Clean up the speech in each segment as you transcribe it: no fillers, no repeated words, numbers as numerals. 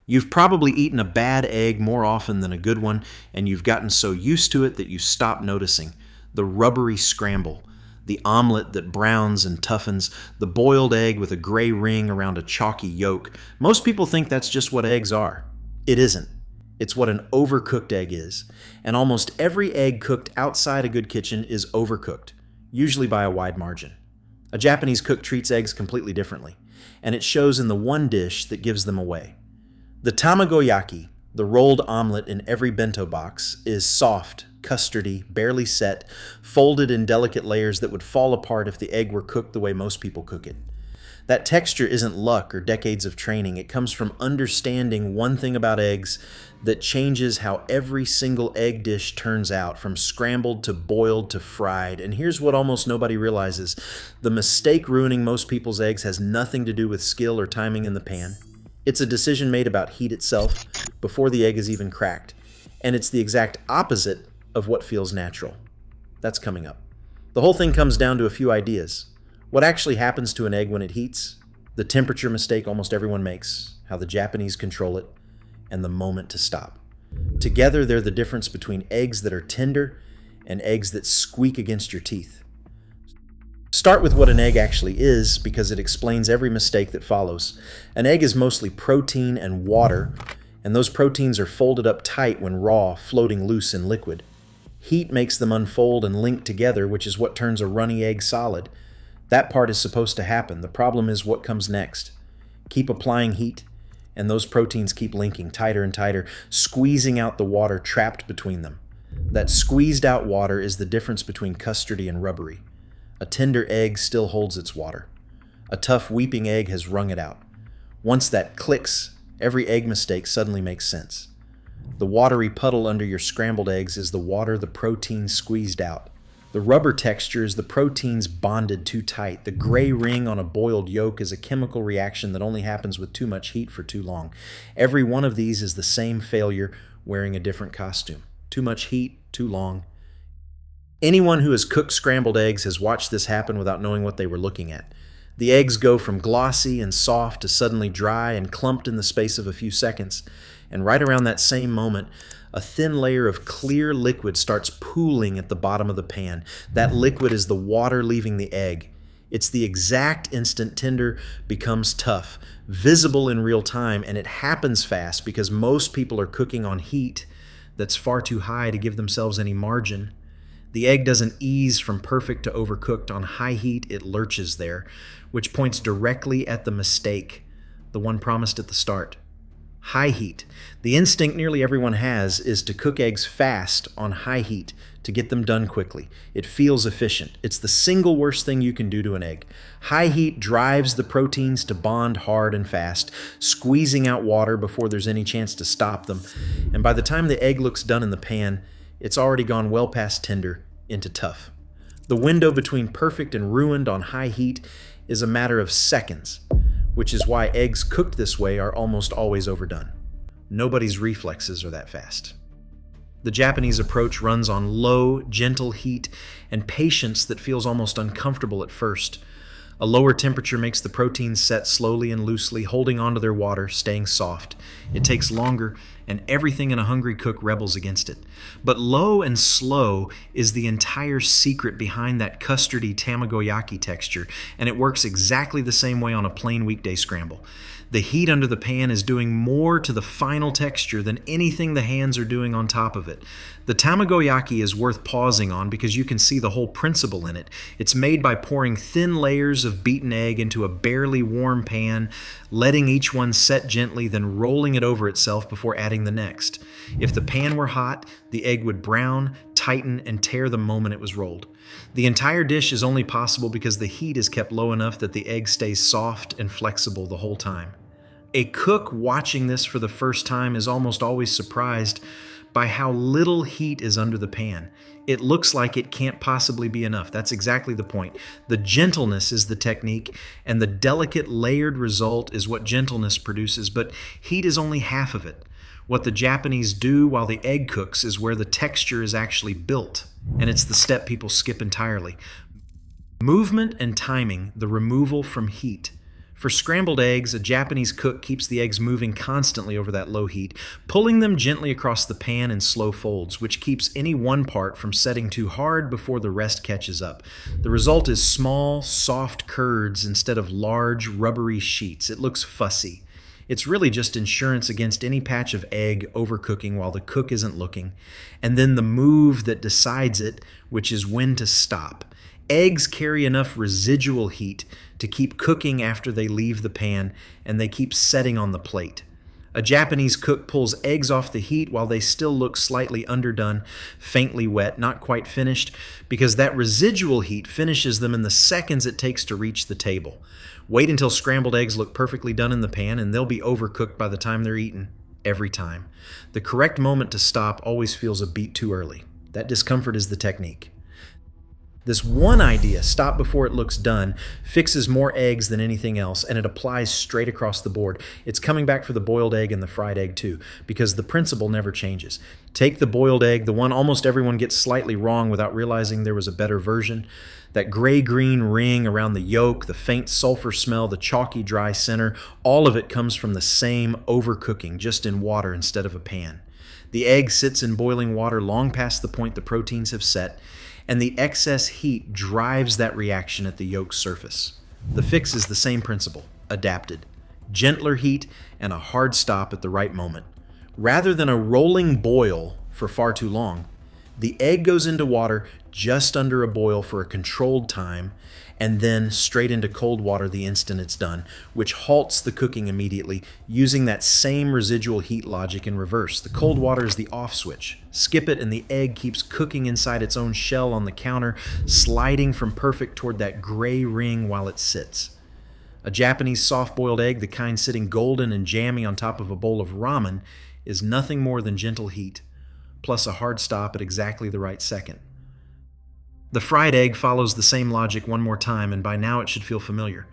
You've probably eaten a bad egg more often than a good one, and you've gotten so used to it that you stop noticing. The rubbery scramble, the omelet that browns and toughens, the boiled egg with a gray ring around a chalky yolk. Most people think that's just what eggs are. It isn't. It's what an overcooked egg is. And almost every egg cooked outside a good kitchen is overcooked, usually by a wide margin. A Japanese cook treats eggs completely differently, and it shows in the one dish that gives them away. The tamagoyaki, the rolled omelet in every bento box, is soft, custardy, barely set, folded in delicate layers that would fall apart if the egg were cooked the way most people cook it. That texture isn't luck or decades of training. It comes from understanding one thing about eggs that changes how every single egg dish turns out, from scrambled to boiled to fried. And here's what almost nobody realizes. The mistake ruining most people's eggs has nothing to do with skill or timing in the pan. It's a decision made about heat itself before the egg is even cracked. And it's the exact opposite of what feels natural. That's coming up. The whole thing comes down to a few ideas. What actually happens to an egg when it heats, the temperature mistake almost everyone makes, how the Japanese control it, and the moment to stop. Together, they're the difference between eggs that are tender and eggs that squeak against your teeth. Start with what an egg actually is, because it explains every mistake that follows. An egg is mostly protein and water, and those proteins are folded up tight when raw, floating loose in liquid. Heat makes them unfold and link together, which is what turns a runny egg solid. That part is supposed to happen. The problem is what comes next. Keep applying heat, and those proteins keep linking tighter and tighter, squeezing out the water trapped between them. That squeezed out water is the difference between custardy and rubbery. A tender egg still holds its water. A tough, weeping egg has wrung it out. Once that clicks, every egg mistake suddenly makes sense. The watery puddle under your scrambled eggs is the water the protein squeezed out. The rubber texture is the proteins bonded too tight. The gray ring on a boiled yolk is a chemical reaction that only happens with too much heat for too long. Every one of these is the same failure wearing a different costume. Too much heat, too long. Anyone who has cooked scrambled eggs has watched this happen without knowing what they were looking at. The eggs go from glossy and soft to suddenly dry and clumped in the space of a few seconds. And right around that same moment, a thin layer of clear liquid starts pooling at the bottom of the pan. That liquid is the water leaving the egg. It's the exact instant tender becomes tough, visible in real time, and it happens fast because most people are cooking on heat that's far too high to give themselves any margin. The egg doesn't ease from perfect to overcooked. On high heat, it lurches there, which points directly at the mistake, the one promised at the start. High heat. The instinct nearly everyone has is to cook eggs fast on high heat to get them done quickly. It feels efficient. It's the single worst thing you can do to an egg. High heat drives the proteins to bond hard and fast, squeezing out water before there's any chance to stop them. And by the time the egg looks done in the pan, it's already gone well past tender into tough. The window between perfect and ruined on high heat is a matter of seconds, which is why eggs cooked this way are almost always overdone. Nobody's reflexes are that fast. The Japanese approach runs on low, gentle heat and patience that feels almost uncomfortable at first. A lower temperature makes the proteins set slowly and loosely, holding onto their water, staying soft. It takes longer, and everything in a hungry cook rebels against it. But low and slow is the entire secret behind that custardy tamagoyaki texture, and it works exactly the same way on a plain weekday scramble. The heat under the pan is doing more to the final texture than anything the hands are doing on top of it. The tamagoyaki is worth pausing on because you can see the whole principle in it. It's made by pouring thin layers of beaten egg into a barely warm pan, letting each one set gently, then rolling it over itself before adding the next. If the pan were hot, the egg would brown, tighten, and tear the moment it was rolled. The entire dish is only possible because the heat is kept low enough that the egg stays soft and flexible the whole time. A cook watching this for the first time is almost always surprised by how little heat is under the pan. It looks like it can't possibly be enough. That's exactly the point. The gentleness is the technique, and the delicate layered result is what gentleness produces, but heat is only half of it. What the Japanese do while the egg cooks is where the texture is actually built, and it's the step people skip entirely. Movement and timing, the removal from heat. For scrambled eggs, a Japanese cook keeps the eggs moving constantly over that low heat, pulling them gently across the pan in slow folds, which keeps any one part from setting too hard before the rest catches up. The result is small, soft curds instead of large, rubbery sheets. It looks fussy. It's really just insurance against any patch of egg overcooking while the cook isn't looking, and then the move that decides it, which is when to stop. Eggs carry enough residual heat to keep cooking after they leave the pan, and they keep setting on the plate. A Japanese cook pulls eggs off the heat while they still look slightly underdone, faintly wet, not quite finished, because that residual heat finishes them in the seconds it takes to reach the table. Wait until scrambled eggs look perfectly done in the pan, and they'll be overcooked by the time they're eaten, every time. The correct moment to stop always feels a beat too early. That discomfort is the technique. This one idea, stop before it looks done, fixes more eggs than anything else, and it applies straight across the board. It's coming back for the boiled egg and the fried egg too, because the principle never changes. Take the boiled egg, the one almost everyone gets slightly wrong without realizing there was a better version. That gray-green ring around the yolk, the faint sulfur smell, the chalky dry center, all of it comes from the same overcooking, just in water instead of a pan. The egg sits in boiling water long past the point the proteins have set, and the excess heat drives that reaction at the yolk's surface. The fix is the same principle, adapted. Gentler heat and a hard stop at the right moment. Rather than a rolling boil for far too long, the egg goes into water just under a boil for a controlled time, and then straight into cold water the instant it's done, which halts the cooking immediately, using that same residual heat logic in reverse. The cold water is the off switch. Skip it and the egg keeps cooking inside its own shell on the counter, sliding from perfect toward that gray ring while it sits. A Japanese soft-boiled egg, the kind sitting golden and jammy on top of a bowl of ramen, is nothing more than gentle heat, plus a hard stop at exactly the right second. The fried egg follows the same logic one more time, and by now it should feel familiar.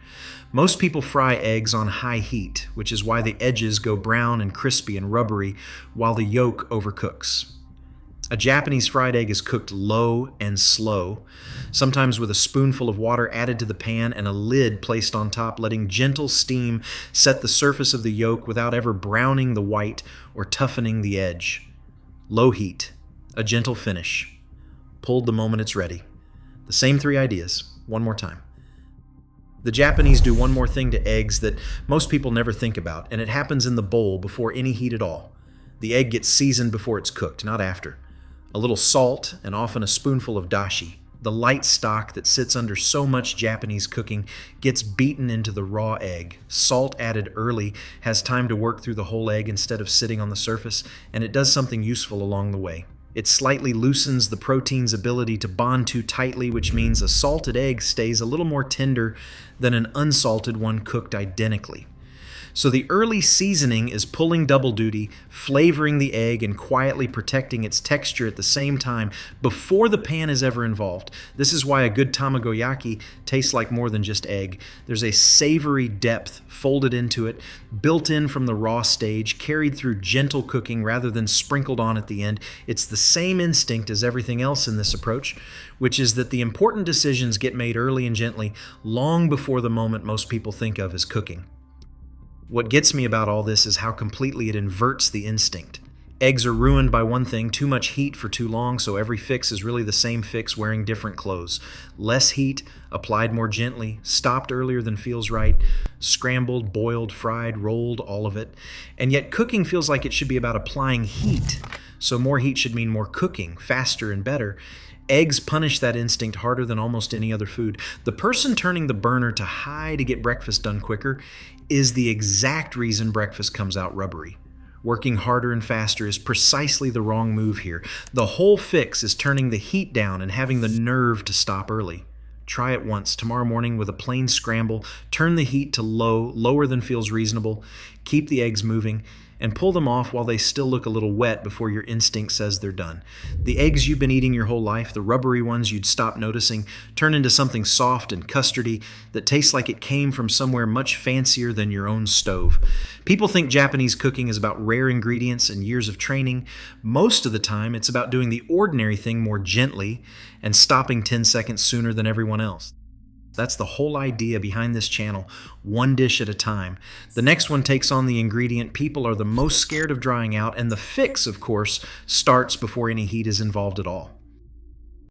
Most people fry eggs on high heat, which is why the edges go brown and crispy and rubbery while the yolk overcooks. A Japanese fried egg is cooked low and slow, sometimes with a spoonful of water added to the pan and a lid placed on top, letting gentle steam set the surface of the yolk without ever browning the white or toughening the edge. Low heat, a gentle finish. Pulled the moment it's ready. The same three ideas, one more time. The Japanese do one more thing to eggs that most people never think about, and it happens in the bowl before any heat at all. The egg gets seasoned before it's cooked, not after. A little salt and often a spoonful of dashi, the light stock that sits under so much Japanese cooking, gets beaten into the raw egg. Salt added early has time to work through the whole egg instead of sitting on the surface, and it does something useful along the way. It slightly loosens the protein's ability to bond too tightly, which means a salted egg stays a little more tender than an unsalted one cooked identically. So the early seasoning is pulling double duty, flavoring the egg and quietly protecting its texture at the same time before the pan is ever involved. This is why a good tamagoyaki tastes like more than just egg. There's a savory depth folded into it, built in from the raw stage, carried through gentle cooking rather than sprinkled on at the end. It's the same instinct as everything else in this approach, which is that the important decisions get made early and gently, long before the moment most people think of as cooking. What gets me about all this is how completely it inverts the instinct. Eggs are ruined by one thing, too much heat for too long, so every fix is really the same fix wearing different clothes. Less heat, applied more gently, stopped earlier than feels right, scrambled, boiled, fried, rolled, all of it. And yet cooking feels like it should be about applying heat, so more heat should mean more cooking, faster and better. Eggs punish that instinct harder than almost any other food. The person turning the burner to high to get breakfast done quicker is the exact reason breakfast comes out rubbery. Working harder and faster is precisely the wrong move here. The whole fix is turning the heat down and having the nerve to stop early. Try it once tomorrow morning with a plain scramble. Turn the heat to low, lower than feels reasonable. Keep the eggs moving and pull them off while they still look a little wet before your instinct says they're done. The eggs you've been eating your whole life, the rubbery ones you'd stop noticing, turn into something soft and custardy that tastes like it came from somewhere much fancier than your own stove. People think Japanese cooking is about rare ingredients and years of training. Most of the time, it's about doing the ordinary thing more gently and stopping 10 seconds sooner than everyone else. That's the whole idea behind this channel, one dish at a time. The next one takes on the ingredient people are the most scared of drying out, and the fix, of course, starts before any heat is involved at all.